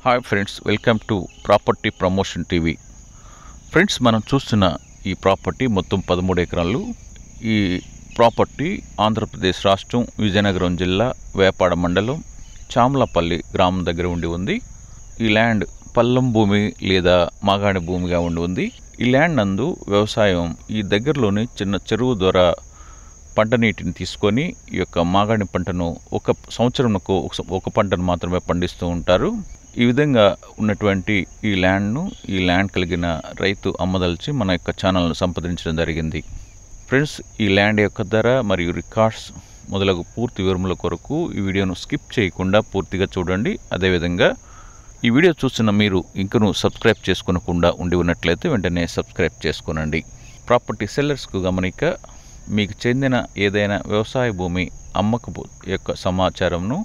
Hi friends, welcome to property promotion TV. Friends, మనం చూస్తున్న ఈ ప్రాపర్టీ మొత్తం 13 ఎకరాలు. ఈ ప్రాపర్టీ ఆంధ్రప్రదేశ్ రాష్ట్రం విజయనగరం జిల్లా వేపాడ మండలం చామలపల్లి గ్రామం దగ్గర ఉండి ఉంది. ఈ ల్యాండ్ పల్లం భూమి లేదా మాగాణి భూమిగా ఉండి ఉంది. ఈ ల్యాండ్ నందు వ్యవసాయం ఈ దగ్గరలోని చిన్న చెరువు ద్వారా పంట నీటిని తీసుకొని ఈ యొక్క మాగాణి పంటను ఒక సంవత్సరంకు ఒక పంటను మాత్రమే పండిస్తూ ఉంటారు. ఈ విధంగా ఉన్నటువంటి ఈ ల్యాండ్ కలిగిన రైతు అమ్మదలిచి మన యొక్క ఛానల్ను సంప్రదించడం జరిగింది. ఫ్రెండ్స్, ఈ ల్యాండ్ యొక్క ధర మరియు రికార్డ్స్ మొదలగు పూర్తి వివరముల కొరకు ఈ వీడియోను స్కిప్ చేయకుండా పూర్తిగా చూడండి. అదేవిధంగా ఈ వీడియో చూస్తున్న మీరు ఇంకనూ సబ్స్క్రైబ్ చేసుకోకుండా ఉండి ఉన్నట్లయితే వెంటనే సబ్స్క్రైబ్ చేసుకోనండి. ప్రాపర్టీ సెల్లర్స్కు గమనిక, మీకు చెందిన ఏదైనా వ్యవసాయ భూమి అమ్మకపు యొక్క సమాచారంను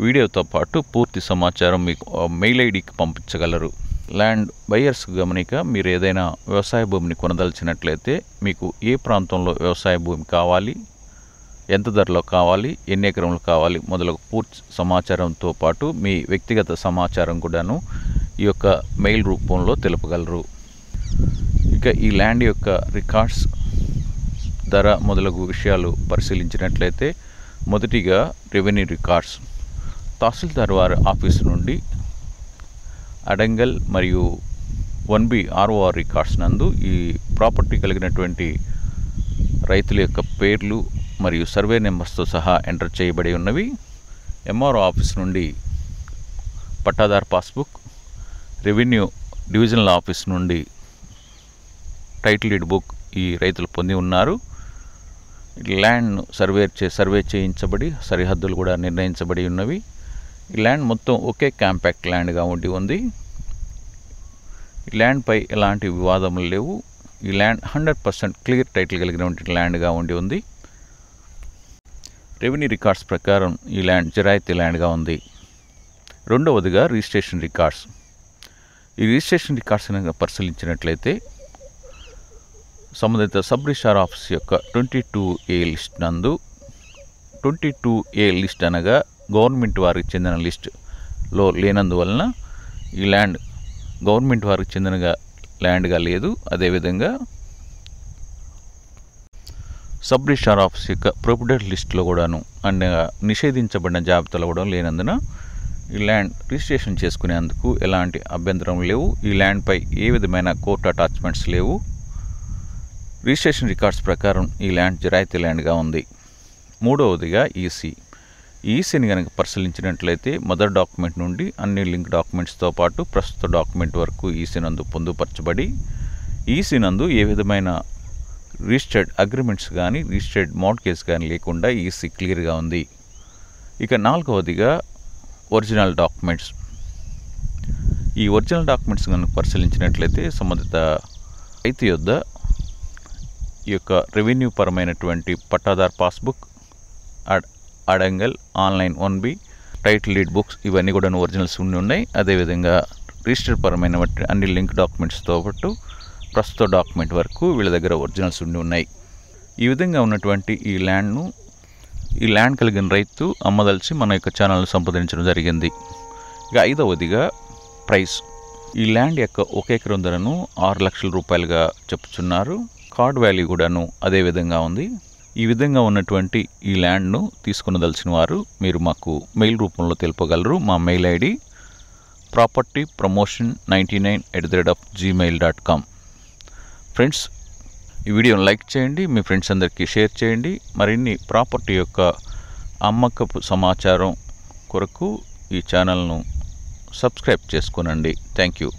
వీడియోతో పాటు పూర్తి సమాచారం మీకు మెయిల్ ఐడికి పంపించగలరు. ల్యాండ్ బయర్స్కు గమనిక, మీరు ఏదైనా వ్యవసాయ భూమిని కొనదలిచినట్లయితే మీకు ఏ ప్రాంతంలో వ్యవసాయ భూమి కావాలి, ఎంత ధరలో కావాలి, ఎన్ని ఎకరములు కావాలి మొదలగు పూర్తి సమాచారంతో పాటు మీ వ్యక్తిగత సమాచారం కూడాను ఈ యొక్క మెయిల్ రూపంలో తెలుపగలరు. ఇక ఈ ల్యాండ్ యొక్క రికార్డ్స్, ధర మొదలగు విషయాలు పరిశీలించినట్లయితే మొదటిగా రెవెన్యూ రికార్డ్స్. తహసీల్దార్ వారి ఆఫీసు నుండి అడంగల్ మరియు 1B ROR రికార్డ్స్ నందు ఈ ప్రాపర్టీ కలిగినటువంటి రైతుల యొక్క పేర్లు మరియు సర్వే నెంబర్స్తో సహా ఎంటర్ చేయబడి ఉన్నవి. MRO ఆఫీస్ నుండి pattadar passbook, revenue divisional office నుండి టైటిల్ డీడ్ బుక్ ఈ రైతులు పొంది ఉన్నారు. ల్యాండ్ను సర్వే చేయించబడి సరిహద్దులు కూడా నిర్ణయించబడి ఉన్నవి. ఈ ల్యాండ్ మొత్తం ఒకే కాంపాక్ట్ ల్యాండ్గా ఉండి ఉంది. ఈ ల్యాండ్పై ఎలాంటి వివాదములు లేవు. ఈ ల్యాండ్ 100% క్లియర్ టైటిల్ కలిగినటువంటి ల్యాండ్గా ఉండి ఉంది. రెవెన్యూ రికార్డ్స్ ప్రకారం ఈ ల్యాండ్ జిరాయితీ ల్యాండ్గా ఉంది. రెండవదిగా రిజిస్ట్రేషన్ రికార్డ్స్. ఈ రిజిస్ట్రేషన్ రికార్డ్స్ పరిశీలించినట్లయితే సంబంధిత సబ్ రిజిస్ట్రార్ ఆఫీస్ యొక్క 22A లిస్ట్ నందు 22A లిస్ట్ అనగా గవర్నమెంట్ వారికి చెందిన లిస్టులో లేనందువలన ఈ ల్యాండ్ గవర్నమెంట్ వారికి చెందిన ల్యాండ్గా లేదు. అదేవిధంగా సబ్ రిజిస్ట్రార్ ఆఫీస్ యొక్క ప్రొప్రైటర్ లిస్టులో కూడాను నిషేధించబడిన జాబితాలో కూడా లేనందున ఈ ల్యాండ్ రిజిస్ట్రేషన్ చేసుకునేందుకు ఎలాంటి అభ్యంతరం లేవు. ఈ ల్యాండ్పై ఏ విధమైన కోర్టు అటాచ్మెంట్స్ లేవు. రిజిస్ట్రేషన్ రికార్డ్స్ ప్రకారం ఈ ల్యాండ్ జిరాయితీ ల్యాండ్గా ఉంది. మూడవదిగా ఈసీని కనుక పరిశీలించినట్లయితే మదర్ డాక్యుమెంట్ నుండి అన్ని లింక్ డాక్యుమెంట్స్తో పాటు ప్రస్తుత డాక్యుమెంట్ వరకు ఈసీ నందు పొందుపరచబడి ఈసీ నందు ఏ విధమైన రిజిస్టర్డ్ అగ్రిమెంట్స్ కానీ రిజిస్టర్డ్ మార్ట్గేజ్ కానీ లేకుండా ఈసీ క్లియర్గా ఉంది. ఇక నాలుగవదిగా ఒరిజినల్ డాక్యుమెంట్స్. ఈ ఒరిజినల్ డాక్యుమెంట్స్ కనుక పరిశీలించినట్లయితే సంబంధిత రైతు యొద్ద ఈ యొక్క రెవెన్యూ పరమైనటువంటి పట్టాదార్ పాస్బుక్, అడంగల్, online 1B, title deed books ఇవన్నీ కూడా ఒరిజినల్స్ ఉండి ఉన్నాయి. అదేవిధంగా రిజిస్టర్ పరమైన అన్ని లింక్ డాక్యుమెంట్స్తో పాటు ప్రస్తుత డాక్యుమెంట్ వరకు వీళ్ళ దగ్గర ఒరిజినల్స్ ఉండి ఉన్నాయి. ఈ విధంగా ఉన్నటువంటి ఈ ల్యాండ్ కలిగిన రైతు అమ్మదలిచి మన యొక్క ఛానల్ను సంప్రదించడం జరిగింది. ఇక ఐదవదిగా ప్రైస్. ఈ ల్యాండ్ యొక్క 1 ఎకరం ధరను 6 లక్షల రూపాయలుగా చెప్పుచున్నారు. కార్డ్ వాల్యూ కూడాను అదే విధంగా ఉంది. ఈ విధంగా ఉన్నటువంటి ఈ ల్యాండ్ను తీసుకునదలిచిన వారు మీరు మాకు మెయిల్ రూపంలో తెలుపగలరు. మా మెయిల్ ఐడి propertypromotion99@gmail.com. ఫ్రెండ్స్, ఈ వీడియోను లైక్ చేయండి, మీ ఫ్రెండ్స్ అందరికీ షేర్ చేయండి. మరిన్ని ప్రాపర్టీ యొక్క అమ్మకపు సమాచారం కొరకు ఈ ఛానల్ను సబ్స్క్రైబ్ చేసుకోనండి. Thank you.